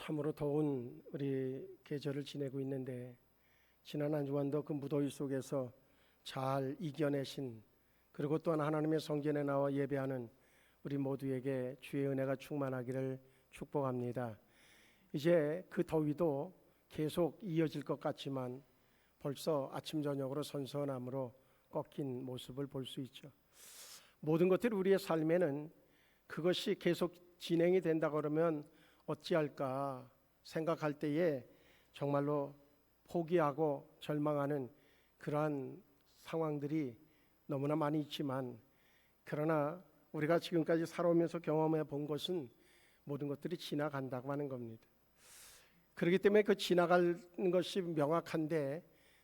참으로 더운 우리 계절을 지내고 있는데 지난 한 주간도 그 무더위 속에서 잘 이겨내신, 그리고 또한 하나님의 성전에 나와 예배하는 우리 모두에게 주의 은혜가 충만하기를 축복합니다. 이제 그 더위도 계속 이어질 것 같지만 벌써 아침 저녁으로 선선함으로 꺾인 모습을 볼 수 있죠. 모든 것들이 우리의 삶에는 그것이 계속 진행이 된다 그러면 어찌할까 생각할 때에 정말로 포기하고 절망하는 그러한 상황들이 너무나 많이 있지만, 그러나 우리가 지금까지 살아오면서 경험해 본 것은 모든 것들이 지나간다고 하는 겁니다. 그렇기 때문에 그 지나가는 것이 명확한데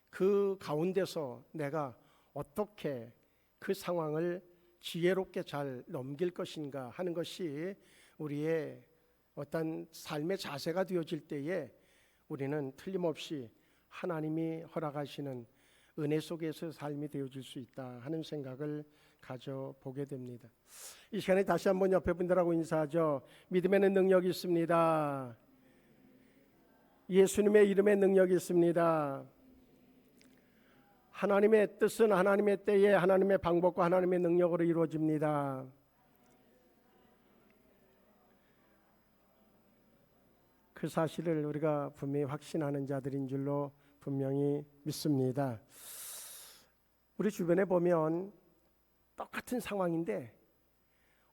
그 가운데서 내가 어떻게 그 상황을 지혜롭게 잘 넘길 것인가 하는 것이 우리의 어떤 삶의 자세가 되어질 때에 우리는 틀림없이 하나님이 허락하시는 은혜 속에서 삶이 되어질 수 있다 하는 생각을 가져보게 됩니다. 이 시간에 다시 한번 옆에 분들하고 인사하죠. 믿음에는 능력이 있습니다. 예수님의 이름에 능력이 있습니다. 하나님의 뜻은 하나님의 때에 하나님의 방법과 하나님의 능력으로 이루어집니다. 그 사실을 우리가 분명히 확신하는 자들인 줄로 분명히 믿습니다. 우리 주변에 보면 똑같은 상황인데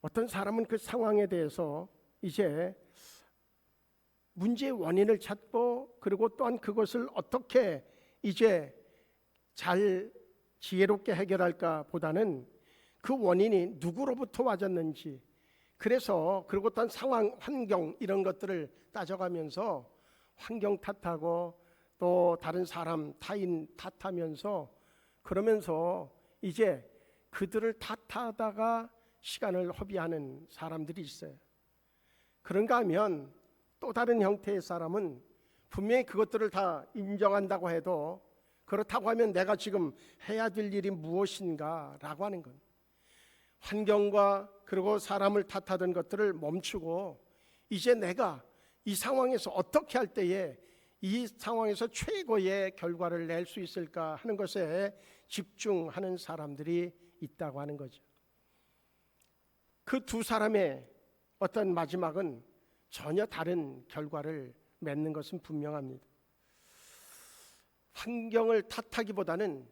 어떤 사람은 그 상황에 대해서 이제 문제의 원인을 찾고, 그리고 또한 그것을 어떻게 이제 잘 지혜롭게 해결할까 보다는 그 원인이 누구로부터 와졌는지, 그래서 그리고 또한 상황, 환경 이런 것들을 따져가면서 환경 탓하고 또 다른 사람, 타인 탓하면서 그러면서 이제 그들을 탓하다가 시간을 허비하는 사람들이 있어요. 그런가 하면 또 다른 형태의 사람은 분명히 그것들을 다 인정한다고 해도 그렇다고 하면 내가 지금 해야 될 일이 무엇인가 라고 하는 것, 환경과 그리고 사람을 탓하던 것들을 멈추고 이제 내가 이 상황에서 어떻게 할 때에 이 상황에서 최고의 결과를 낼 수 있을까 하는 것에 집중하는 사람들이 있다고 하는 거죠. 그 두 사람의 어떤 마지막은 전혀 다른 결과를 맺는 것은 분명합니다. 환경을 탓하기보다는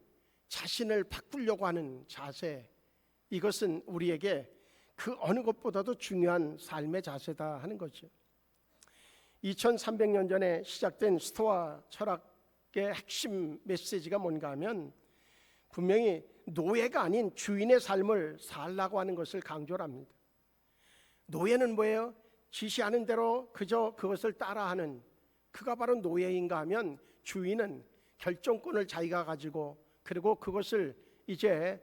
자신을 바꾸려고 하는 자세, 이것은 우리에게 그 어느 것보다도 중요한 삶의 자세다 하는 거죠. 2300년 전에 시작된 스토아 철학의 핵심 메시지가 뭔가 하면 분명히 노예가 아닌 주인의 삶을 살라고 하는 것을 강조를 합니다. 노예는 뭐예요? 지시하는 대로 그저 그것을 따라하는, 그가 바로 노예인가 하면 주인은 결정권을 자기가 가지고, 그리고 그것을 이제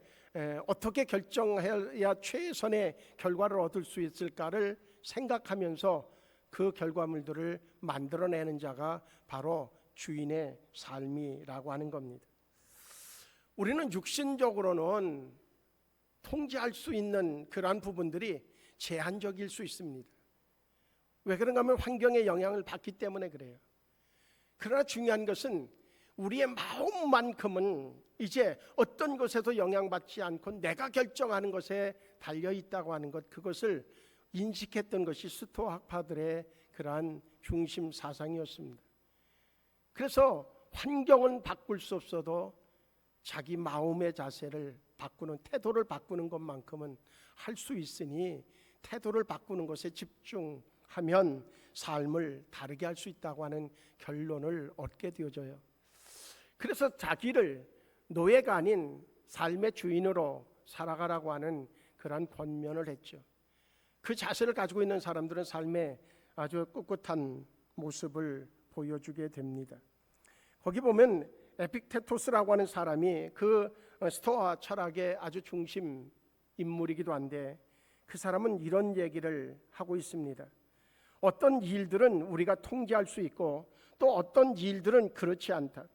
어떻게 결정해야 최선의 결과를 얻을 수 있을까를 생각하면서 그 결과물들을 만들어내는 자가 바로 주인의 삶이라고 하는 겁니다. 우리는 육신적으로는 통제할 수 있는 그러한 부분들이 제한적일 수 있습니다. 왜 그런가 하면 환경의 영향을 받기 때문에 그래요. 그러나 중요한 것은 우리의 마음만큼은 이제 어떤 것에도 영향받지 않고 내가 결정하는 것에 달려있다고 하는 것, 그것을 인식했던 것이 스토아 학파들의 그러한 중심 사상이었습니다. 그래서 환경은 바꿀 수 없어도 자기 마음의 자세를 바꾸는, 태도를 바꾸는 것만큼은 할 수 있으니 태도를 바꾸는 것에 집중하면 삶을 다르게 할 수 있다고 하는 결론을 얻게 되어져요. 그래서 자기를 노예가 아닌 삶의 주인으로 살아가라고 하는 그러한 권면을 했죠. 그 자세를 가지고 있는 사람들은 삶의 아주 꿋꿋한 모습을 보여주게 됩니다. 거기 보면 에픽테토스라고 하는 사람이 그 스토아 철학의 아주 중심 인물이기도 한데, 그 사람은 이런 얘기를 하고 있습니다. 어떤 일들은 우리가 통제할 수 있고 또 어떤 일들은 그렇지 않다.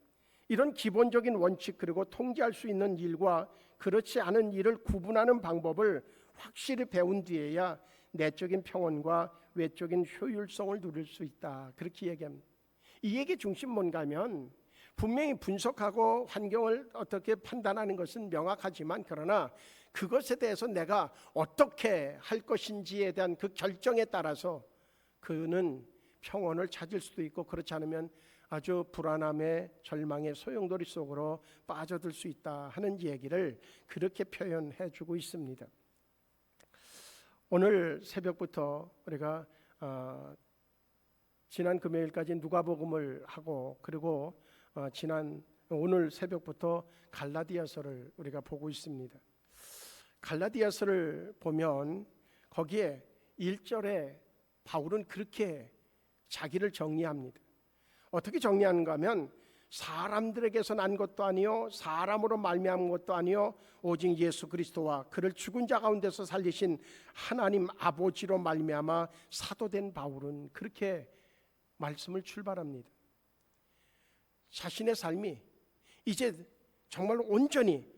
이런 기본적인 원칙, 그리고 통제할 수 있는 일과 그렇지 않은 일을 구분하는 방법을 확실히 배운 뒤에야 내적인 평온과 외적인 효율성을 누릴 수 있다. 그렇게 얘기합니다. 이 얘기 중심 뭔가 하면 분명히 분석하고 환경을 어떻게 판단하는 것은 명확하지만 그러나 그것에 대해서 내가 어떻게 할 것인지에 대한 그 결정에 따라서 그는 평온을 찾을 수도 있고 그렇지 않으면 아주 불안함의 절망의 소용돌이 속으로 빠져들 수 있다 하는 얘기를 그렇게 표현해 주고 있습니다. 오늘 새벽부터 우리가 지난 금요일까지 누가복음을 하고 그리고 오늘 새벽부터 갈라디아서를 우리가 보고 있습니다. 갈라디아서를 보면 거기에 1절에 바울은 그렇게 자기를 정리합니다. 어떻게 정리하는가 하면 사람들에게서 난 것도 아니요 사람으로 말미암은 것도 아니요 오직 예수 그리스도와 그를 죽은 자 가운데서 살리신 하나님 아버지로 말미암아 사도된 바울은 그렇게 말씀을 출발합니다. 자신의 삶이 이제 정말 온전히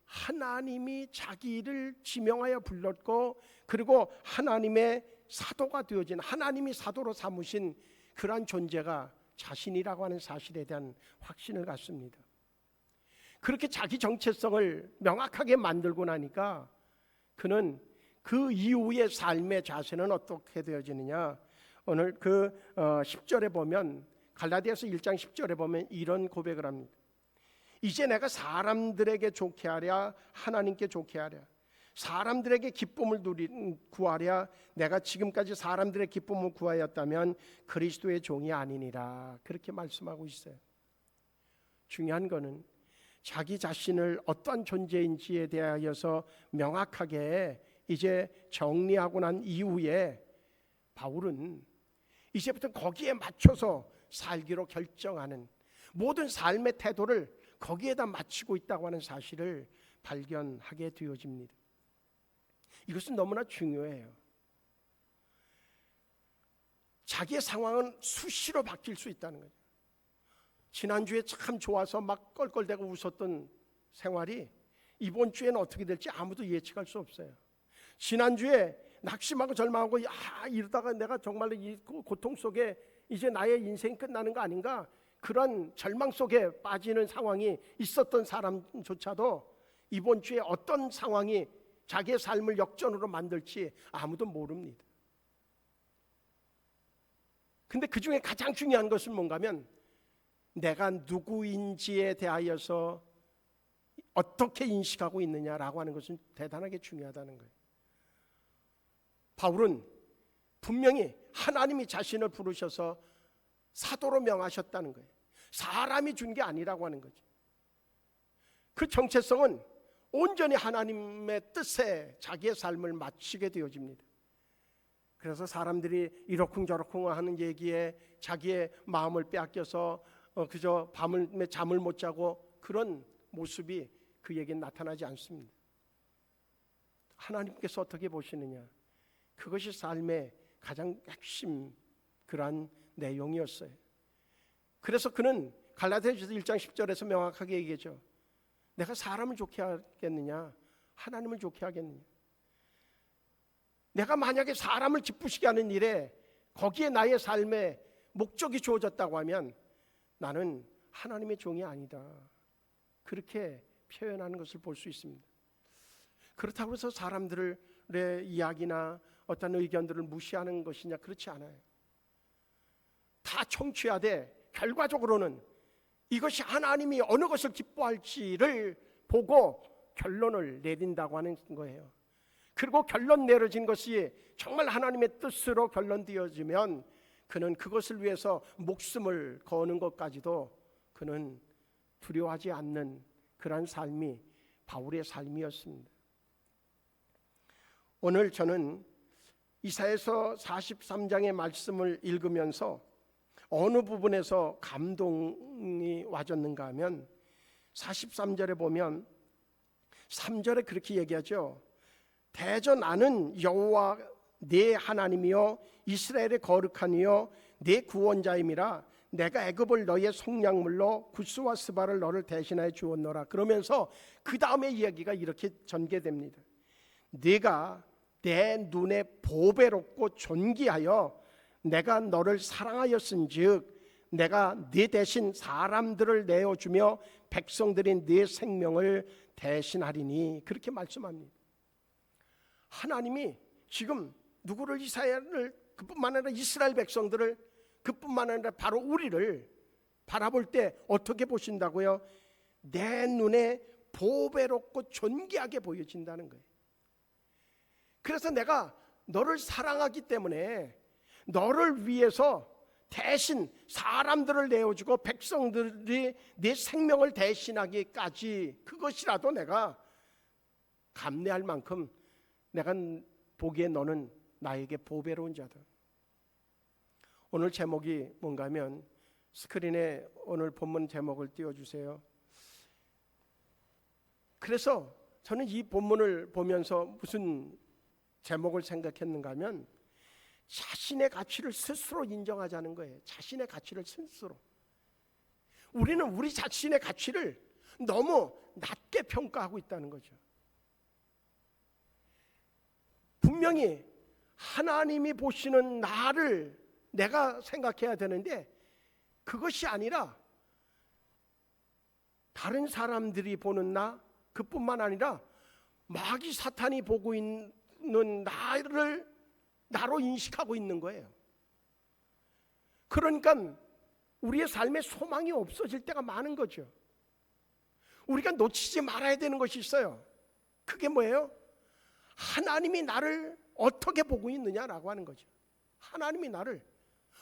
하나님이 자기를 지명하여 불렀고 그리고 하나님의 사도가 되어진 하나님이 사도로 삼으신 그러한 존재가 자신이라고 하는 사실에 대한 확신을 갖습니다. 그렇게 자기 정체성을 명확하게 만들고 나니까 그는 그 이후의 삶의 자세는 어떻게 되어지느냐. 오늘 그 10절에 보면 갈라디아서 1장 10절에 보면 이런 고백을 합니다. 이제 내가 사람들에게 좋게 하랴 하나님께 좋게 하랴 사람들에게 기쁨을 구하랴 내가 지금까지 사람들의 기쁨을 구하였다면 그리스도의 종이 아니니라. 그렇게 말씀하고 있어요. 중요한 거는 자기 자신을 어떠한 존재인지에 대하여서 명확하게 이제 정리하고 난 이후에 바울은 이제부터 거기에 맞춰서 살기로 결정하는 모든 삶의 태도를 거기에다 맞추고 있다고 하는 사실을 발견하게 되어집니다. 이것은 너무나 중요해요. 자기의 상황은 수시로 바뀔 수 있다는 거죠. 지난주에 참 좋아서 막 껄껄대고 웃었던 생활이 이번 주에는 어떻게 될지 아무도 예측할 수 없어요. 지난주에 낙심하고 절망하고 이러다가 내가 정말로 이 고통 속에 이제 나의 인생이 끝나는 거 아닌가 그런 절망 속에 빠지는 상황이 있었던 사람조차도 이번 주에 어떤 상황이 자기의 삶을 역전으로 만들지 아무도 모릅니다. 근데 그 중에 가장 중요한 것은 뭔가 하면 내가 누구인지에 대하여서 어떻게 인식하고 있느냐라고 하는 것은 대단하게 중요하다는 거예요. 바울은 분명히 하나님이 자신을 부르셔서 사도로 명하셨다는 거예요. 사람이 준 게 아니라고 하는 거죠. 그 정체성은 온전히 하나님의 뜻에 자기의 삶을 마치게 되어집니다. 그래서 사람들이 이러쿵저러쿵 하는 얘기에 자기의 마음을 빼앗겨서 그저 밤에 잠을 못 자고 그런 모습이 그에게 나타나지 않습니다. 하나님께서 어떻게 보시느냐, 그것이 삶의 가장 핵심 그러한 내용이었어요. 그래서 그는 갈라디아서 1장 10절에서 명확하게 얘기하죠. 내가 사람을 좋게 하겠느냐 하나님을 좋게 하겠느냐. 내가 만약에 사람을 기쁘시게 하는 일에 거기에 나의 삶의 목적이 주어졌다고 하면 나는 하나님의 종이 아니다. 그렇게 표현하는 것을 볼 수 있습니다. 그렇다고 해서 사람들의 이야기나 어떤 의견들을 무시하는 것이냐, 그렇지 않아요. 다 청취하되 결과적으로는 이것이 하나님이 어느 것을 기뻐할지를 보고 결론을 내린다고 하는 거예요. 그리고 결론 내려진 것이 정말 하나님의 뜻으로 결론되어지면 그는 그것을 위해서 목숨을 거는 것까지도 그는 두려워하지 않는 그런 삶이 바울의 삶이었습니다. 오늘 저는 이사야서 43장의 말씀을 읽으면서 어느 부분에서 감동이 와졌는가 하면 43절에 보면 3절에 그렇게 얘기하죠. 대저 나는 여호와 네 하나님이요 이스라엘의 거룩한 이요 네 구원자임이라 내가 애굽을 너의 속량물로 구스와 스바를 너를 대신하여 주었노라. 그러면서 그 다음에 이야기가 이렇게 전개됩니다. 네가 내 눈에 보배롭고 존귀하여 내가 너를 사랑하였은즉 내가 네 대신 사람들을 내어주며 백성들인 네 생명을 대신하리니, 그렇게 말씀합니다. 하나님이 지금 누구를, 이스라엘을, 그뿐만 아니라 이스라엘 백성들을, 그뿐만 아니라 바로 우리를 바라볼 때 어떻게 보신다고요? 내 눈에 보배롭고 존귀하게 보여진다는 거예요. 그래서 내가 너를 사랑하기 때문에 너를 위해서 대신 사람들을 내어주고 백성들이 네 생명을 대신하기까지, 그것이라도 내가 감내할 만큼 내가 보기에 너는 나에게 보배로운 자다. 오늘 제목이 뭔가 하면 스크린에 오늘 본문 제목을 띄워주세요. 그래서 저는 이 본문을 보면서 무슨 제목을 생각했는가 하면 자신의 가치를 스스로 인정하자는 거예요. 자신의 가치를 스스로. 우리는 우리 자신의 가치를 너무 낮게 평가하고 있다는 거죠. 분명히 하나님이 보시는 나를 내가 생각해야 되는데 그것이 아니라 다른 사람들이 보는 나, 그뿐만 아니라 마귀 사탄이 보고 있는 나를 나로 인식하고 있는 거예요. 그러니까 우리의 삶에 소망이 없어질 때가 많은 거죠. 우리가 놓치지 말아야 되는 것이 있어요. 그게 뭐예요? 하나님이 나를 어떻게 보고 있느냐라고 하는 거죠. 하나님이 나를,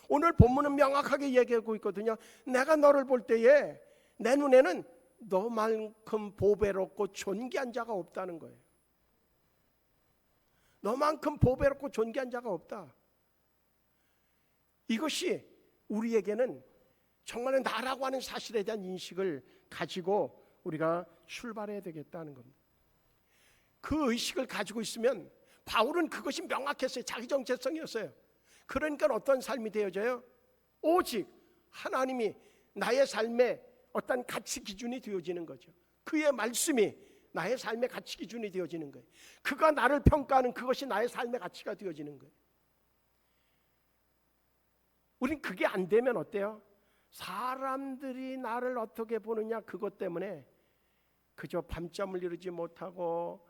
오늘 본문은 명확하게 얘기하고 있거든요. 내가 너를 볼 때에 내 눈에는 너만큼 보배롭고 존귀한 자가 없다는 거예요. 너만큼 보배롭고 존귀한 자가 없다. 이것이 우리에게는 정말 나라고 하는 사실에 대한 인식을 가지고 우리가 출발해야 되겠다는 겁니다. 그 의식을 가지고 있으면 바울은 그것이 명확했어요. 자기 정체성이었어요. 그러니까 어떤 삶이 되어져요? 오직 하나님이 나의 삶의 어떤 가치 기준이 되어지는 거죠. 그의 말씀이 나의 삶의 가치 기준이 되어지는 거예요. 그가 나를 평가하는 그것이 나의 삶의 가치가 되어지는 거예요. 우린 그게 안 되면 어때요? 사람들이 나를 어떻게 보느냐, 그것 때문에 그저 밤잠을 이루지 못하고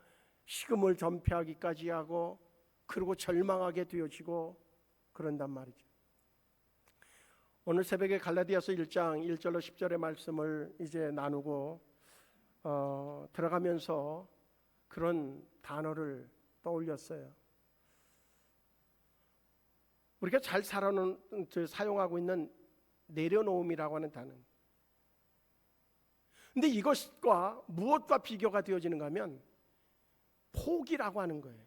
식음을 전폐하기까지 하고 그리고 절망하게 되어지고 그런단 말이죠. 오늘 새벽에 갈라디아서 1장 1절로 10절의 말씀을 이제 나누고 들어가면서 그런 단어를 떠올렸어요. 우리가 잘 사용하고 있는 내려놓음이라고 하는 단어. 근데 이것과 무엇과 비교가 되어지는가 하면 포기라고 하는 거예요.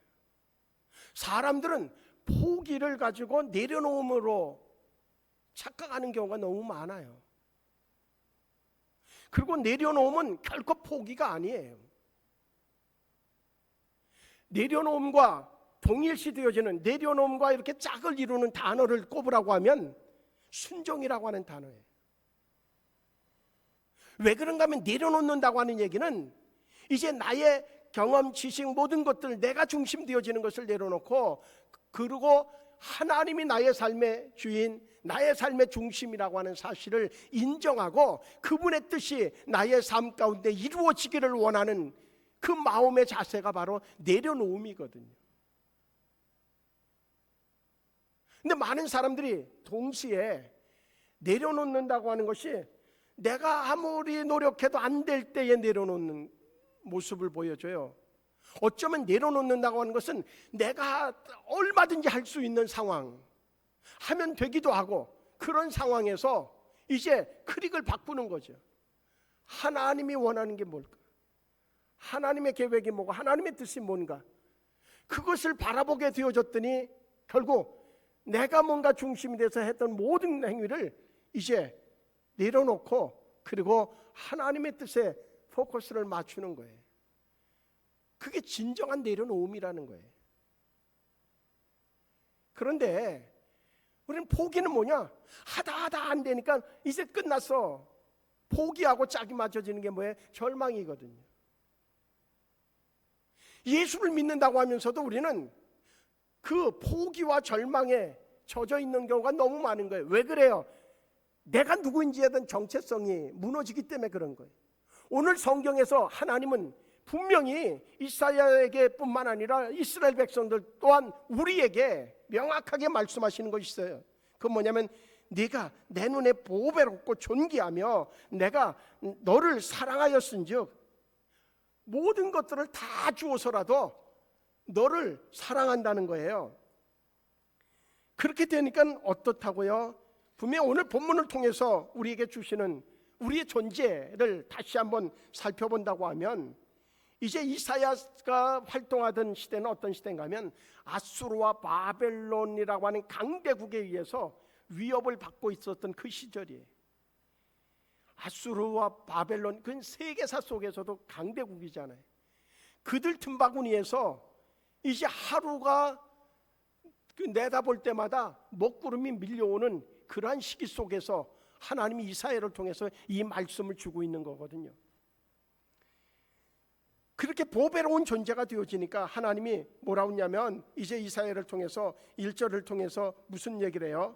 사람들은 포기를 가지고 내려놓음으로 착각하는 경우가 너무 많아요. 그리고 내려놓음은 결코 포기가 아니에요. 내려놓음과 동일시 되어지는, 내려놓음과 이렇게 짝을 이루는 단어를 꼽으라고 하면 순종이라고 하는 단어예요. 왜 그런가 하면 내려놓는다고 하는 얘기는 이제 나의 경험, 지식, 모든 것들 내가 중심 되어지는 것을 내려놓고, 그리고 하나님이 나의 삶의 주인, 나의 삶의 중심이라고 하는 사실을 인정하고 그분의 뜻이 나의 삶 가운데 이루어지기를 원하는 그 마음의 자세가 바로 내려놓음이거든요. 근데 많은 사람들이 동시에 내려놓는다고 하는 것이 내가 아무리 노력해도 안 될 때에 내려놓는 모습을 보여줘요. 어쩌면 내려놓는다고 하는 것은 내가 얼마든지 할 수 있는 상황, 하면 되기도 하고 그런 상황에서 이제 크릭을 바꾸는 거죠. 하나님이 원하는 게 뭘까? 하나님의 계획이 뭐고 하나님의 뜻이 뭔가? 그것을 바라보게 되어졌더니 결국 내가 뭔가 중심이 돼서 했던 모든 행위를 이제 내려놓고 그리고 하나님의 뜻에 포커스를 맞추는 거예요. 그게 진정한 내려놓음이라는 거예요. 그런데 우리는 포기는 뭐냐? 하다 안 되니까 이제 끝났어. 포기하고 짝이 맞춰지는 게 뭐예요? 절망이거든요. 예수를 믿는다고 하면서도 우리는 그 포기와 절망에 젖어 있는 경우가 너무 많은 거예요. 왜 그래요? 내가 누구인지에 대한 정체성이 무너지기 때문에 그런 거예요. 오늘 성경에서 하나님은 분명히 이사야에게 뿐만 아니라 이스라엘 백성들 또한 우리에게 명확하게 말씀하시는 것이 있어요. 그건 뭐냐면 네가 내 눈에 보배롭고 존귀하며 내가 너를 사랑하였은즉 모든 것들을 다 주어서라도 너를 사랑한다는 거예요. 그렇게 되니까 어떻다고요? 분명 오늘 본문을 통해서 우리에게 주시는 우리의 존재를 다시 한번 살펴본다고 하면 이제 이사야가 활동하던 시대는 어떤 시대인가 하면 아수르와 바벨론이라고 하는 강대국에 의해서 위협을 받고 있었던 그 시절이에요. 아수르와 바벨론, 그건 세계사 속에서도 강대국이잖아요. 그들 틈바구니에서 이제 하루가 내다볼 때마다 먹구름이 밀려오는 그러한 시기 속에서 하나님이 이사야를 통해서 이 말씀을 주고 있는 거거든요. 그렇게 보배로운 존재가 되어지니까 하나님이 뭐라고 했냐면 이제 이사야를 통해서 1절을 통해서 무슨 얘기를 해요?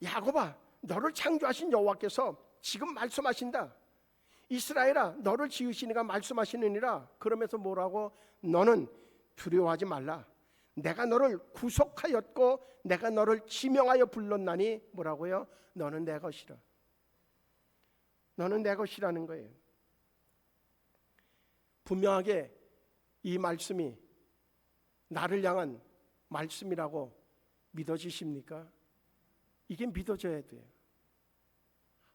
야곱아, 너를 창조하신 여호와께서 지금 말씀하신다. 이스라엘아, 너를 지으시니가 말씀하시느니라. 그러면서 뭐라고? 너는 두려워하지 말라. 내가 너를 구속하였고 내가 너를 지명하여 불렀나니 뭐라고요? 너는 내 것이라. 너는 내 것이라는 거예요. 분명하게 이 말씀이 나를 향한 말씀이라고 믿어지십니까? 이게 믿어져야 돼요.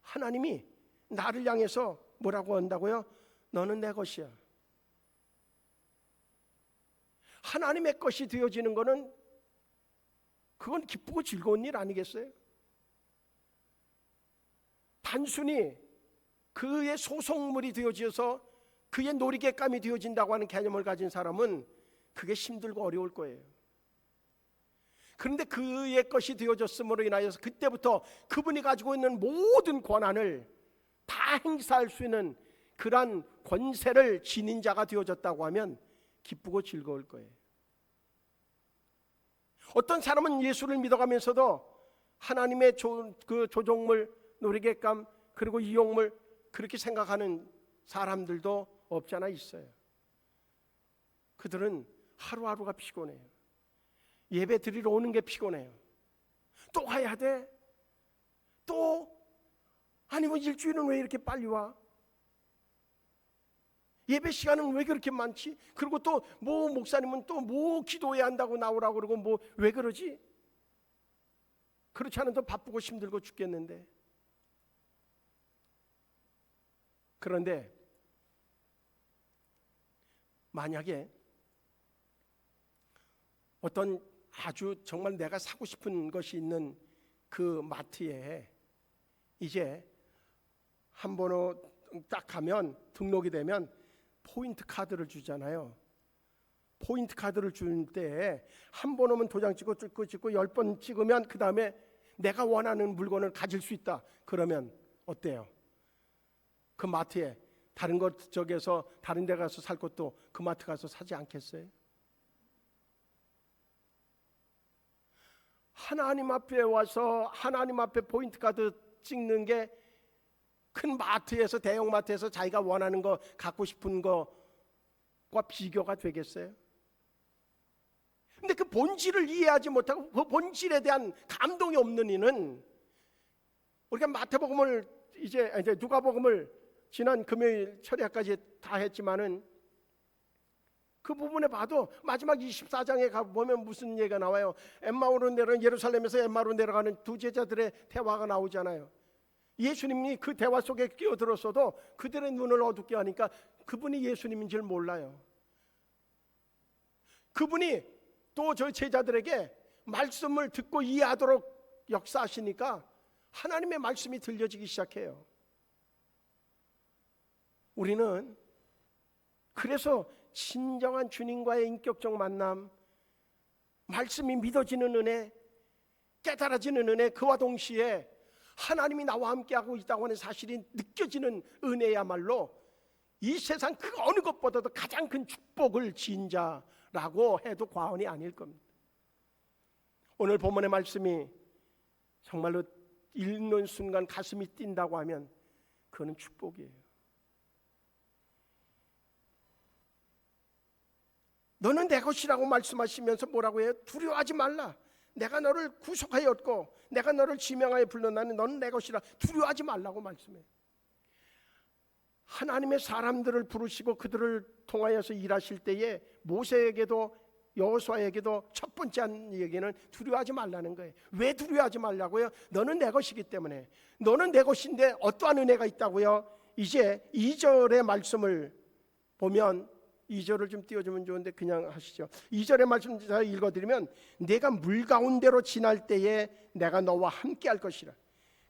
하나님이 나를 향해서 뭐라고 한다고요? 너는 내 것이야. 하나님의 것이 되어지는 것은 그건 기쁘고 즐거운 일 아니겠어요? 단순히 그의 소속물이 되어져서 그의 놀이객감이 되어진다고 하는 개념을 가진 사람은 그게 힘들고 어려울 거예요. 그런데 그의 것이 되어졌음으로 인하여서 그때부터 그분이 가지고 있는 모든 권한을 다 행사할 수 있는 그러한 권세를 지닌 자가 되어졌다고 하면 기쁘고 즐거울 거예요. 어떤 사람은 예수를 믿어가면서도 하나님의 그 조종물, 놀이객감 그리고 이용물 그렇게 생각하는 사람들도 없지 않아 있어요. 그들은 하루하루가 피곤해요. 예배 드리러 오는 게 피곤해요. 또 가야 돼? 또? 아니 뭐 일주일은 왜 이렇게 빨리 와? 예배 시간은 왜 그렇게 많지? 그리고 또 뭐 목사님은 또 뭐 기도해야 한다고 나오라고 그러고 뭐 왜 그러지? 그렇지 않아도 바쁘고 힘들고 죽겠는데. 그런데 만약에 어떤 아주 정말 내가 사고 싶은 것이 있는 그 마트에 이제 한 번호 딱 가면 등록이 되면 포인트 카드를 주잖아요. 포인트 카드를 줄 때 한 번 오면 도장 찍고 10번 찍으면 그 다음에 내가 원하는 물건을 가질 수 있다. 그러면 어때요? 그 마트에 다른 것 저기에서 다른 데 가서 살 것도 그 마트 가서 사지 않겠어요? 하나님 앞에 와서 하나님 앞에 포인트 카드 찍는 게 큰 마트에서 대형 마트에서 자기가 원하는 거 갖고 싶은 거와 비교가 되겠어요? 근데 그 본질을 이해하지 못하고 그 본질에 대한 감동이 없는 이는 우리가 마태복음을 이제 누가복음을 지난 금요일 철야까지 다 했지만은 그 부분에 봐도 마지막 24장에 가보면 무슨 얘기가 나와요? 엠마오로 내려가는 예루살렘에서 엠마오로 내려가는 두 제자들의 대화가 나오잖아요. 예수님이 그 대화 속에 끼어들었어도 그들의 눈을 어둡게 하니까 그분이 예수님인 줄 몰라요. 그분이 또 저 제자들에게 말씀을 듣고 이해하도록 역사하시니까 하나님의 말씀이 들려지기 시작해요. 우리는 그래서 진정한 주님과의 인격적 만남, 말씀이 믿어지는 은혜, 깨달아지는 은혜, 그와 동시에 하나님이 나와 함께하고 있다고 하는 사실이 느껴지는 은혜야말로 이 세상 그 어느 것보다도 가장 큰 축복을 지은 자라고 해도 과언이 아닐 겁니다. 오늘 본문의 말씀이 정말로 읽는 순간 가슴이 뛴다고 하면 그거는 축복이에요. 너는 내 것이라고 말씀하시면서 뭐라고 해요? 두려워하지 말라. 내가 너를 구속하였고 내가 너를 지명하여 불렀나니 너는 내 것이라. 두려워하지 말라고 말씀해요. 하나님의 사람들을 부르시고 그들을 통하여서 일하실 때에 모세에게도 여호수아에게도 첫 번째 한 얘기는 두려워하지 말라는 거예요. 왜 두려워하지 말라고요? 너는 내 것이기 때문에. 너는 내 것인데 어떠한 은혜가 있다고요? 이제 2절의 말씀을 보면 2절을 좀 띄워주면 좋은데 그냥 하시죠. 2절의 말씀 제가 읽어드리면 내가 물 가운데로 지날 때에 내가 너와 함께 할 것이라.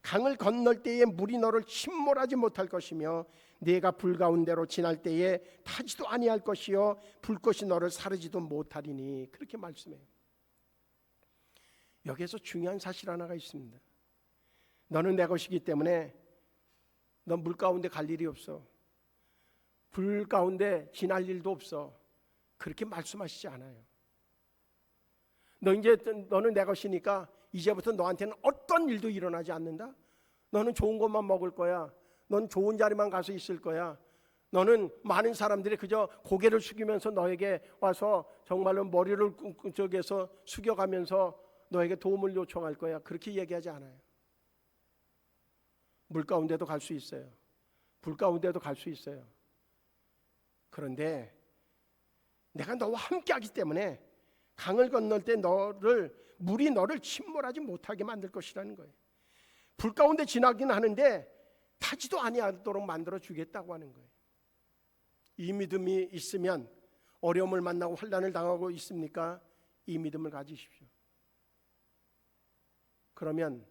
강을 건널 때에 물이 너를 침몰하지 못할 것이며 네가 불 가운데로 지날 때에 타지도 아니할 것이요 불꽃이 너를 사르지도 못하리니. 그렇게 말씀해요. 여기에서 중요한 사실 하나가 있습니다. 너는 내 것이기 때문에 넌 물 가운데 갈 일이 없어. 불 가운데 지날 일도 없어. 그렇게 말씀하시지 않아요. 너는 내 것이니까 이제부터 너한테는 어떤 일도 일어나지 않는다. 너는 좋은 것만 먹을 거야. 넌 좋은 자리만 가서 있을 거야. 너는 많은 사람들이 그저 고개를 숙이면서 너에게 와서 정말로 머리를 저기에서 숙여가면서 너에게 도움을 요청할 거야. 그렇게 얘기하지 않아요. 물 가운데도 갈 수 있어요. 불 가운데도 갈 수 있어요. 그런데 내가 너와 함께 하기 때문에 강을 건널 때 물이 너를 침몰하지 못하게 만들 것이라는 거예요. 불 가운데 지나긴 하는데 타지도 아니하도록 만들어 주겠다고 하는 거예요. 이 믿음이 있으면 어려움을 만나고 환난을 당하고 있습니까? 이 믿음을 가지십시오. 그러면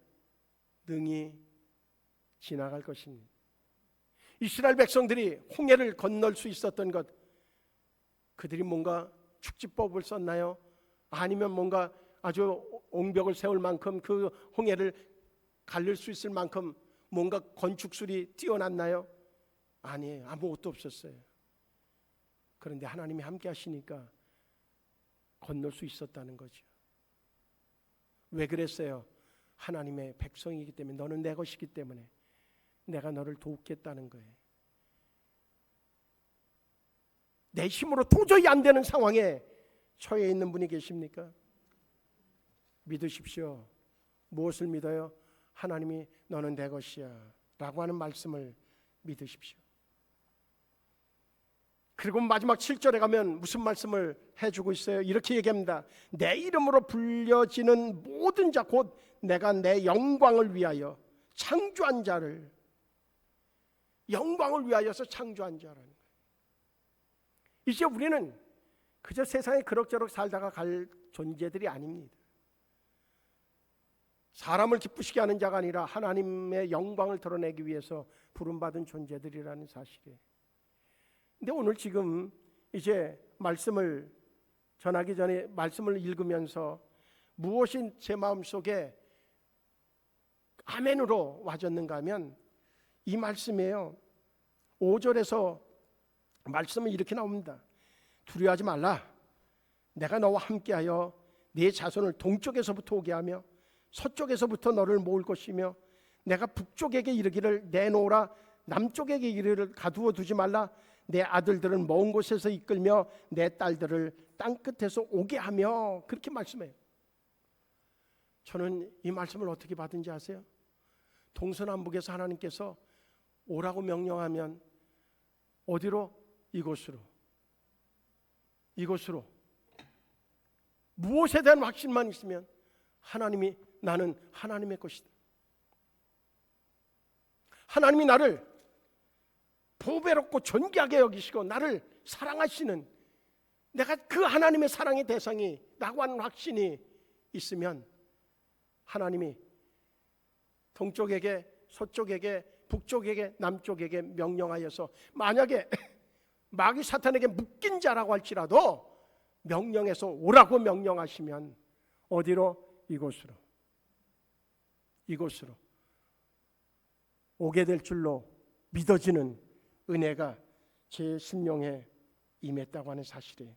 능히 지나갈 것입니다. 이스라엘 백성들이 홍해를 건널 수 있었던 것, 그들이 뭔가 축지법을 썼나요? 아니면 뭔가 아주 옹벽을 세울 만큼 그 홍해를 가릴 수 있을 만큼 뭔가 건축술이 뛰어났나요? 아니에요. 아무것도 없었어요. 그런데 하나님이 함께 하시니까 건널 수 있었다는 거죠. 왜 그랬어요? 하나님의 백성이기 때문에, 너는 내 것이기 때문에 내가 너를 돕겠다는 거예요. 내 힘으로 도저히 안 되는 상황에 처해 있는 분이 계십니까? 믿으십시오. 무엇을 믿어요? 하나님이 너는 내 것이야 라고 하는 말씀을 믿으십시오. 그리고 마지막 7절에 가면 무슨 말씀을 해주고 있어요? 이렇게 얘기합니다. 내 이름으로 불려지는 모든 자, 곧 내가 내 영광을 위하여 창조한 자를, 영광을 위하여서 창조한 자라는 거예요. 이제 우리는 그저 세상에 그럭저럭 살다가 갈 존재들이 아닙니다. 사람을 기쁘시게 하는 자가 아니라 하나님의 영광을 드러내기 위해서 부름받은 존재들이라는 사실이에요. 근데 오늘 지금 이제 말씀을 전하기 전에 말씀을 읽으면서 무엇이 제 마음속에 아멘으로 와졌는가 하면 이 말씀이에요. 5절에서 말씀은 이렇게 나옵니다. 두려워하지 말라. 내가 너와 함께하여 네 자손을 동쪽에서부터 오게 하며 서쪽에서부터 너를 모을 것이며 내가 북쪽에게 이르기를 내놓으라 남쪽에게 이르기를 가두어 두지 말라. 내 아들들은 먼 곳에서 이끌며 내 딸들을 땅끝에서 오게 하며, 그렇게 말씀해요. 저는 이 말씀을 어떻게 받은지 아세요? 동서남북에서 하나님께서 오라고 명령하면 어디로? 이곳으로. 이곳으로. 무엇에 대한 확신만 있으면 하나님이, 나는 하나님의 것이다. 하나님이 나를 보배롭고 존귀하게 여기시고 나를 사랑하시는, 내가 그 하나님의 사랑의 대상이 라고 하는 확신이 있으면 하나님이 동쪽에게 서쪽에게 북쪽에게 남쪽에게 명령하여서 만약에 마귀 사탄에게 묶인 자라고 할지라도 명령해서 오라고 명령하시면 어디로? 이곳으로. 이곳으로 오게 될 줄로 믿어지는 은혜가 제 심령에 임했다고 하는 사실이에요.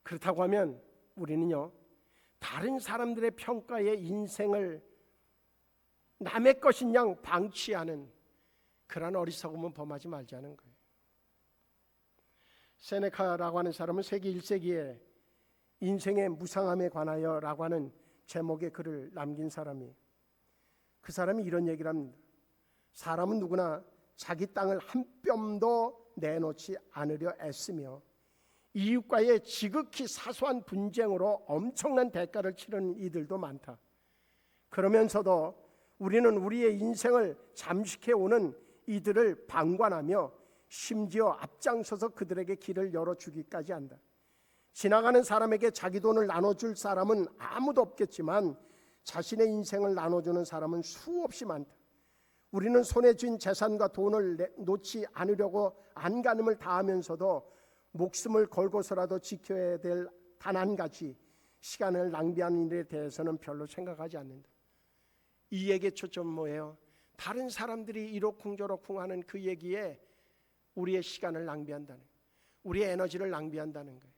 그렇다고 하면 우리는요, 다른 사람들의 평가에 인생을 남의 것인 양 방치하는 그러한 어리석음은 범하지 말자는 거예요. 세네카라고 하는 사람은 세기 1세기에 인생의 무상함에 관하여 라고 하는 제목의 글을 남긴 사람이, 그 사람이 이런 얘기를 합니다. 사람은 누구나 자기 땅을 한 뼘도 내놓지 않으려 애쓰며 이웃과의 지극히 사소한 분쟁으로 엄청난 대가를 치르는 이들도 많다. 그러면서도 우리는 우리의 인생을 잠식해오는 이들을 방관하며 심지어 앞장서서 그들에게 길을 열어주기까지 한다. 지나가는 사람에게 자기 돈을 나눠줄 사람은 아무도 없겠지만 자신의 인생을 나눠주는 사람은 수없이 많다. 우리는 손에 쥔 재산과 돈을 놓지 않으려고 안간힘을 다하면서도 목숨을 걸고서라도 지켜야 될 단 한 가지, 시간을 낭비하는 일에 대해서는 별로 생각하지 않는다. 이 얘기의 초점은 뭐예요? 다른 사람들이 이러쿵저러쿵 하는 그 얘기에 우리의 시간을 낭비한다는 거예요. 우리의 에너지를 낭비한다는 거예요.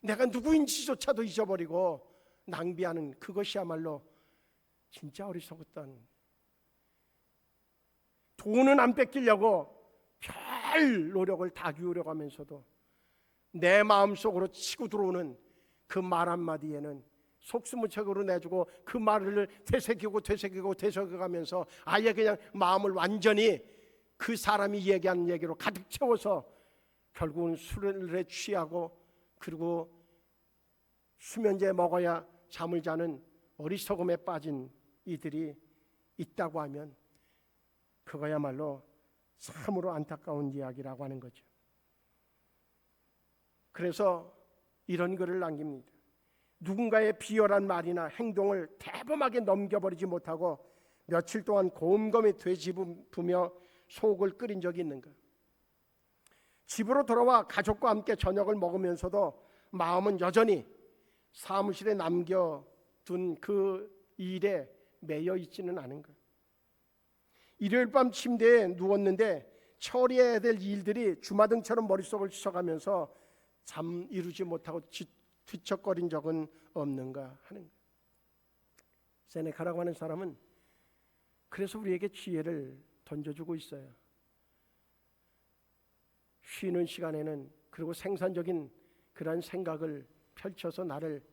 내가 누구인지조차도 잊어버리고 낭비하는 그것이야말로 진짜 어리석었던, 돈은 안 뺏기려고 별 노력을 다 기울여가면서도 내 마음속으로 치고 들어오는 그 말 한마디에는 속수무책으로 내주고 그 말을 되새기가면서 아예 그냥 마음을 완전히 그 사람이 얘기한 얘기로 가득 채워서 결국은 술에 취하고 그리고 수면제 먹어야 잠을 자는 어리석음에 빠진 이들이 있다고 하면 그거야말로 참으로 안타까운 이야기라고 하는 거죠. 그래서 이런 글을 남깁니다. 누군가의 비열한 말이나 행동을 대범하게 넘겨버리지 못하고 며칠 동안 곰곰이 되짚으며 속을 끓인 적이 있는가? 집으로 돌아와 가족과 함께 저녁을 먹으면서도 마음은 여전히 사무실에 남겨둔 그 일에 매여 있지는 않은가? 일요일 밤 침대에 누웠는데 처리해야 될 일들이 주마등처럼 머릿속을 휘쳐가면서 잠 이루지 못하고 뒤척거린 적은 없는가 하는 거예요. 세네카라고 하는 사람은 그래서 우리에게 지혜를 던져주고 있어요. 쉬는 시간에는, 그리고 생산적인 그런 생각을 펼쳐서 나를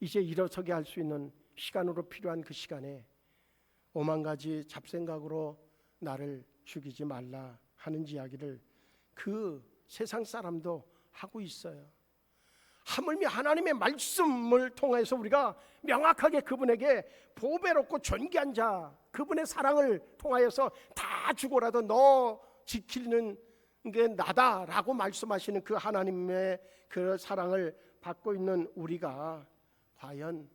이제 일어서게 할 수 있는 시간으로 필요한 그 시간에 오만 가지 잡생각으로 나를 죽이지 말라 하는 이야기를 그 세상 사람도 하고 있어요. 하물며 하나님의 말씀을 통해서 우리가 명확하게 그분에게 보배롭고 존귀한 자, 그분의 사랑을 통하여서 다 주고라도 너 지키는 게 나다라고 말씀하시는 그 하나님의 그 사랑을 받고 있는 우리가 과연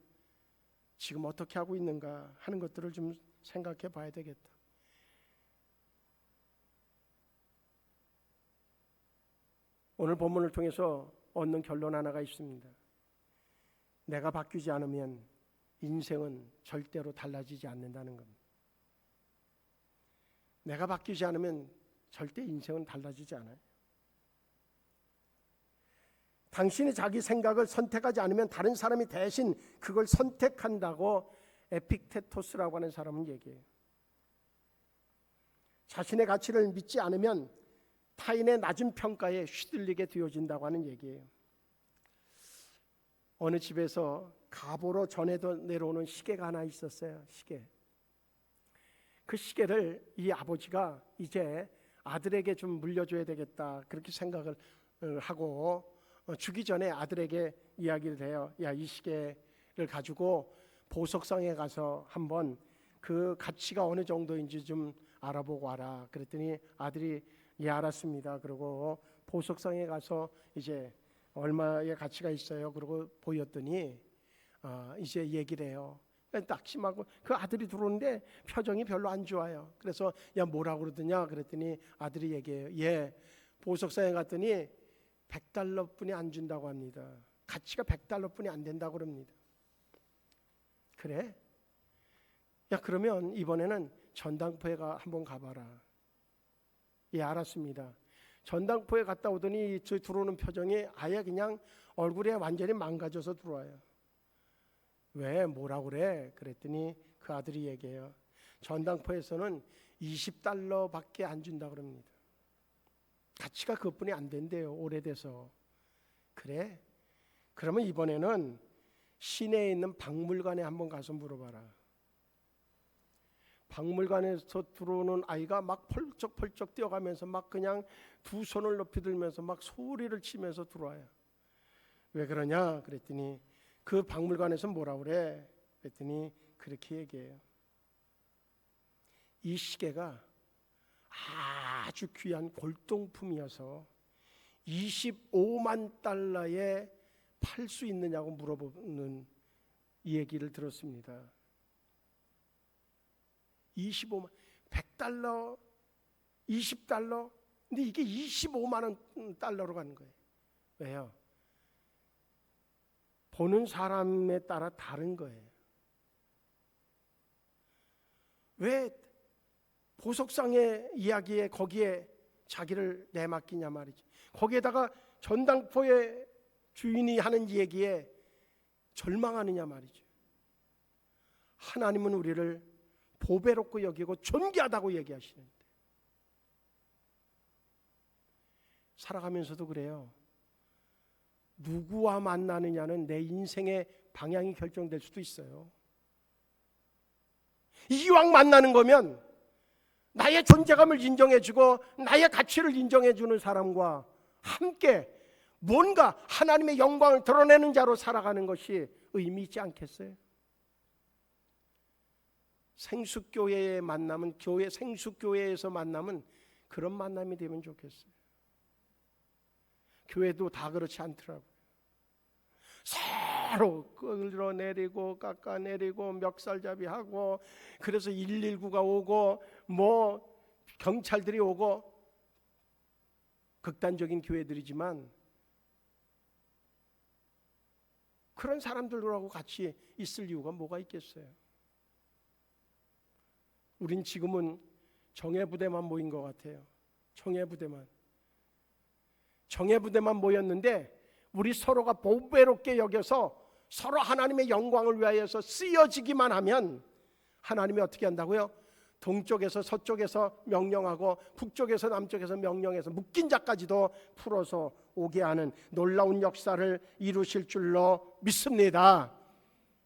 지금 어떻게 하고 있는가 하는 것들을 좀 생각해 봐야 되겠다. 오늘 본문을 통해서 얻는 결론 하나가 있습니다. 내가 바뀌지 않으면 인생은 절대로 달라지지 않는다는 겁니다. 내가 바뀌지 않으면 절대 인생은 달라지지 않아요. 당신이 자기 생각을 선택하지 않으면 다른 사람이 대신 그걸 선택한다고 에픽테토스라고 하는 사람은 얘기해요. 자신의 가치를 믿지 않으면 타인의 낮은 평가에 휘둘리게 되어진다고 하는 얘기예요. 어느 집에서 가보로 전해도 내려오는 시계가 하나 있었어요. 시계. 그 시계를 이 아버지가 이제 아들에게 좀 물려줘야 되겠다 그렇게 생각을 하고 주기 전에 아들에게 이야기를 해요. 야, 이 시계를 가지고 보석성에 가서 한번 그 가치가 어느 정도인지 좀 알아보고 와라. 그랬더니 아들이 예, 알았습니다. 그리고 보석성에 가서 이제 얼마의 가치가 있어요. 그리고 보였더니 이제 얘기를 해요. 낙심하고 그 아들이 들어오는데 표정이 별로 안 좋아요. 그래서 야, 뭐라고 그러더냐 그랬더니 아들이 얘기해요. 예, 보석성에 갔더니 $100뿐이 안 준다고 합니다. 가치가 $100뿐이 안 된다고 그럽니다. 그래? 야, 그러면 이번에는 전당포에 한번 가봐라. 예, 알았습니다. 전당포에 갔다 오더니 저 들어오는 표정이 아예 그냥 얼굴에 완전히 망가져서 들어와요. 왜? 뭐라고 그래? 그랬더니 그 아들이 얘기해요. 전당포에서는 $20밖에 안 준다 그럽니다. 가치가 그것뿐이 안 된대요. 오래돼서. 그래? 그러면 이번에는 시내에 있는 박물관에 한번 가서 물어봐라. 박물관에서 들어오는 아이가 막 펄쩍펄쩍 뛰어가면서 막 그냥 두 손을 높이 들면서 막 소리를 치면서 들어와요. 왜 그러냐? 그랬더니 그 박물관에서 뭐라 그래? 그랬더니 그렇게 얘기해요. 이 시계가 아주 귀한 골동품이어서 $25만 팔 수 있느냐고 물어보는 이 얘기를 들었습니다. 25만, $100, $20, 근데 이게 $25만 가는 거예요. 왜요? 보는 사람에 따라 다른 거예요. 왜 보석상의 이야기에 거기에 자기를 내맡기냐 말이지. 거기에다가 전당포의 주인이 하는 얘기에 절망하느냐 말이죠. 하나님은 우리를 보배롭고 여기고 존귀하다고 얘기하시는데 살아가면서도 그래요. 누구와 만나느냐는 내 인생의 방향이 결정될 수도 있어요. 이왕 만나는 거면 나의 존재감을 인정해주고 나의 가치를 인정해주는 사람과 함께 뭔가 하나님의 영광을 드러내는 자로 살아가는 것이 의미 있지 않겠어요? 생수교회의 만남은 생수교회에서 만남은 그런 만남이 되면 좋겠어요. 교회도 다 그렇지 않더라고요. 서로 끌어내리고 깎아내리고 멱살잡이하고 그래서 119가 오고 뭐 경찰들이 오고 극단적인 교회들이지만 그런 사람들하고 같이 있을 이유가 뭐가 있겠어요? 우린 지금은 정예부대만 모인 것 같아요. 정예부대만 모였는데 우리 서로가 보배롭게 여겨서 서로 하나님의 영광을 위하여서 쓰여지기만 하면 하나님이 어떻게 한다고요? 동쪽에서 서쪽에서 명령하고 북쪽에서 남쪽에서 명령해서 묶인 자까지도 풀어서 오게 하는 놀라운 역사를 이루실 줄로 믿습니다.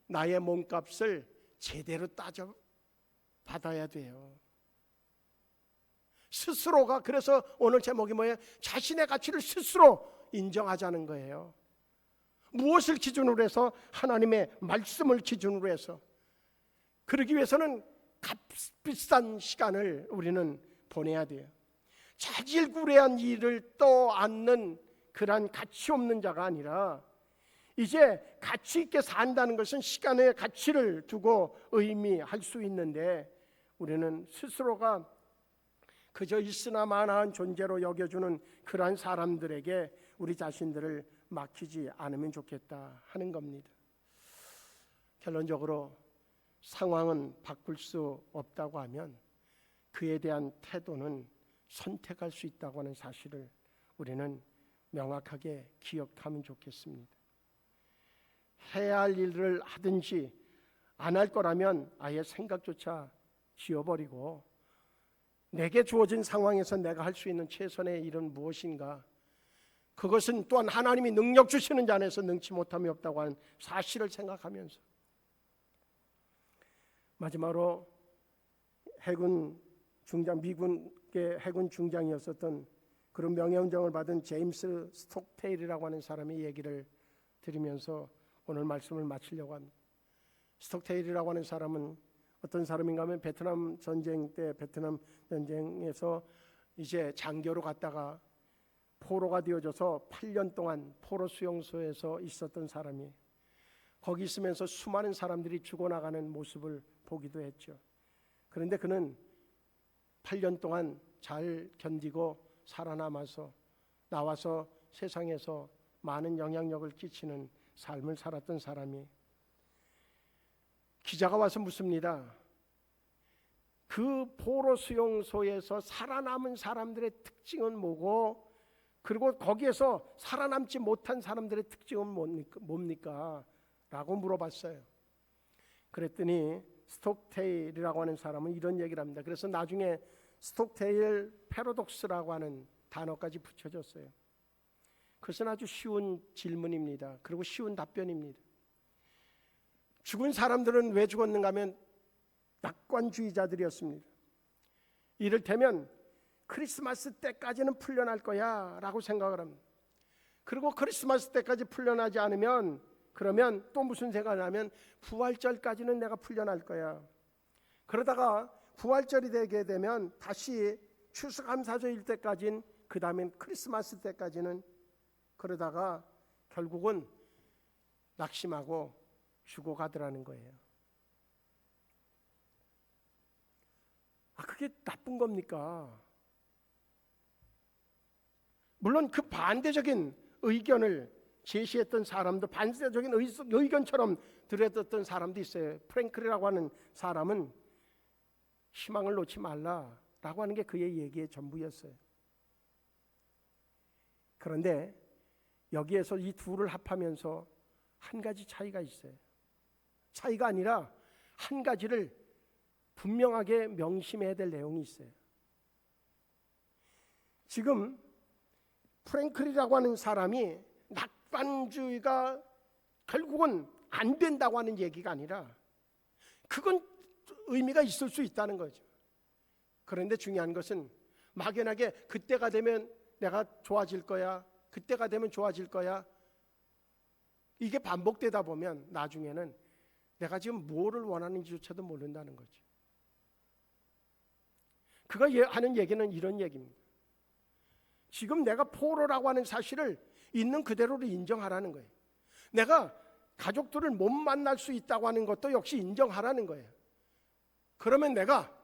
나의 몸값을 제대로 따져 받아야 돼요. 스스로가, 그래서 오늘 제목이 뭐예요? 자신의 가치를 스스로 인정하자는 거예요. 무엇을 기준으로 해서? 하나님의 말씀을 기준으로 해서. 그러기 위해서는 값비싼 시간을 우리는 보내야 돼요. 자질구레한 일을 떠안는 그런 가치 없는 자가 아니라 이제 가치 있게 산다는 것은 시간의 가치를 두고 의미할 수 있는데 우리는 스스로가 그저 있으나 마나한 존재로 여겨주는 그러한 사람들에게 우리 자신들을 맡기지 않으면 좋겠다 하는 겁니다. 결론적으로 상황은 바꿀 수 없다고 하면 그에 대한 태도는 선택할 수 있다고 하는 사실을 우리는 명확하게 기억하면 좋겠습니다. 해야 할 일을 하든지 안 할 거라면 아예 생각조차 지워버리고 내게 주어진 상황에서 내가 할 수 있는 최선의 일은 무엇인가, 그것은 또한 하나님이 능력 주시는 자 안에서 능치 못함이 없다고 하는 사실을 생각하면서 마지막으로 미군의 해군 중장이었었던 그런 명예훈장을 받은 제임스 스톡테일이라고 하는 사람의 얘기를 들으면서 오늘 말씀을 마치려고 합니다. 스톡테일이라고 하는 사람은 어떤 사람인가 하면 베트남 전쟁에서 이제 장교로 갔다가 포로가 되어져서 8년 동안 포로 수용소에서 있었던 사람이에요. 거기 있으면서 수많은 사람들이 죽어나가는 모습을 보기도 했죠. 그런데 그는 8년 동안 잘 견디고 살아남아서 나와서 세상에서 많은 영향력을 끼치는 삶을 살았던 사람이, 기자가 와서 묻습니다. 그 포로 수용소에서 살아남은 사람들의 특징은 뭐고 그리고 거기에서 살아남지 못한 사람들의 특징은 뭡니까? 라고 물어봤어요. 그랬더니 스톡테일이라고 하는 사람은 이런 얘기를 합니다. 그래서 나중에 스톡테일 패러독스라고 하는 단어까지 붙여졌어요. 그것은 아주 쉬운 질문입니다. 그리고 쉬운 답변입니다. 죽은 사람들은 왜 죽었는가 하면 낙관주의자들이었습니다. 이를테면 크리스마스 때까지는 풀려날 거야 라고 생각을 합니다. 그리고 크리스마스 때까지 풀려나지 않으면 그러면 또 무슨 생각을 하면 부활절까지는 내가 풀려날 거야. 그러다가 부활절이 되게 되면 다시 추수감사절일 때까지는, 그 다음엔 크리스마스 때까지는, 그러다가 결국은 낙심하고 죽어가더라는 거예요. 그게 나쁜 겁니까? 물론 그 반대적인 의견을 제시했던 사람도, 반대적인 의견처럼 들여뒀던 사람도 있어요. 프랭클이라고 하는 사람은 희망을 놓지 말라라고 하는 게 그의 얘기의 전부였어요. 그런데 여기에서 이 둘을 합하면서 한 가지 차이가 있어요. 차이가 아니라 한 가지를 분명하게 명심해야 될 내용이 있어요. 지금 프랭클이라고 하는 사람이 낙관주의가 결국은 안 된다고 하는 얘기가 아니라 그건 의미가 있을 수 있다는 거죠. 그런데 중요한 것은 막연하게 그때가 되면 내가 좋아질 거야, 그때가 되면 좋아질 거야, 이게 반복되다 보면 나중에는 내가 지금 뭐를 원하는지조차도 모른다는 거죠. 그가 하는 얘기는 이런 얘기입니다. 지금 내가 포로라고 하는 사실을 있는 그대로를 인정하라는 거예요. 내가 가족들을 못 만날 수 있다고 하는 것도 역시 인정하라는 거예요. 그러면 내가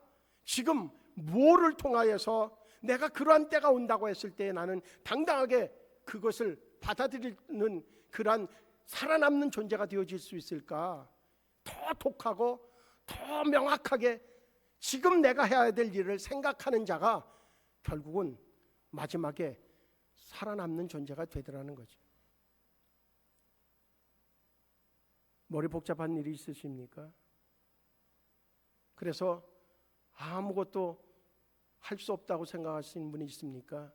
지금 뭐를 통하여서 내가 그러한 때가 온다고 했을 때 나는 당당하게 그것을 받아들이는 그러한 살아남는 존재가 되어질 수 있을까? 더 독하고 더 명확하게 지금 내가 해야 될 일을 생각하는 자가 결국은 마지막에 살아남는 존재가 되더라는 거죠. 머리 복잡한 일이 있으십니까? 그래서 아무것도 할 수 없다고 생각하시는 분이 있습니까?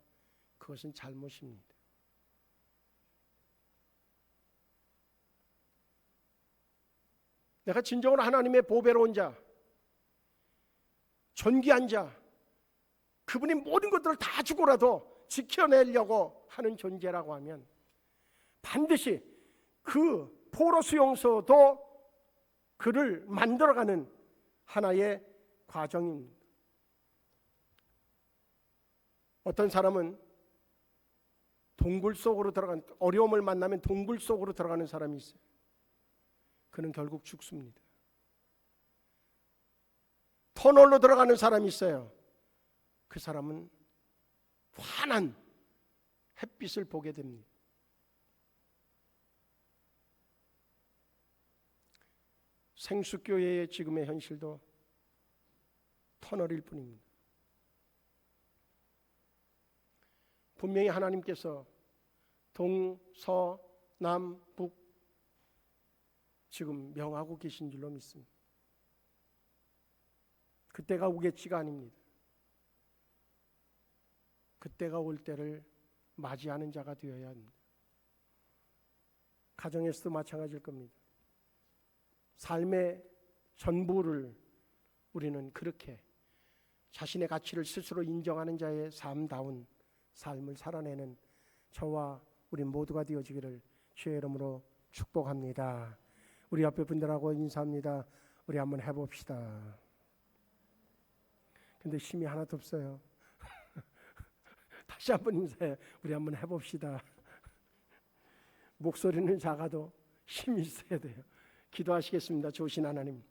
그것은 잘못입니다. 내가 진정으로 하나님의 보배로운 자, 존귀한 자, 그분이 모든 것들을 다 주고라도 지켜내려고 하는 존재라고 하면 반드시 그 포로 수용소도 그를 만들어가는 하나의 과정입니다. 어떤 사람은 동굴 속으로 어려움을 만나면 동굴 속으로 들어가는 사람이 있어요. 그는 결국 죽습니다. 터널로 들어가는 사람이 있어요. 그 사람은 환한 햇빛을 보게 됩니다. 생수교회의 지금의 현실도 터널일 뿐입니다. 분명히 하나님께서 동, 서, 남, 북 지금 명하고 계신 줄로 믿습니다. 그때가 오겠지가 아닙니다. 그때가 올 때를 맞이하는 자가 되어야 합니다. 가정에서도 마찬가지일 겁니다. 삶의 전부를 우리는 그렇게 자신의 가치를 스스로 인정하는 자의 삶다운 삶을 살아내는 저와 우리 모두가 되어지기를 주의 이름으로 축복합니다. 우리 옆에 분들하고 인사합니다. 우리 한번 해봅시다. 근데 힘이 하나도 없어요. 다시 한번 인사해. 우리 한번 해봅시다. 목소리는 작아도 힘이 있어야 돼요. 기도하시겠습니다. 좋으신 하나님,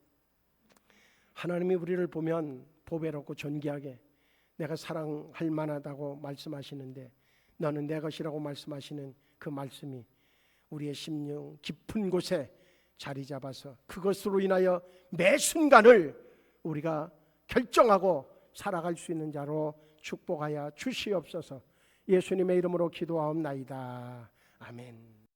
하나님이 우리를 보면 보배롭고 존귀하게 내가 사랑할 만하다고 말씀하시는데 너는 내 것이라고 말씀하시는 그 말씀이 우리의 심령 깊은 곳에 자리 잡아서 그것으로 인하여 매 순간을 우리가 결정하고 살아갈 수 있는 자로 축복하여 주시옵소서. 예수님의 이름으로 기도하옵나이다. 아멘.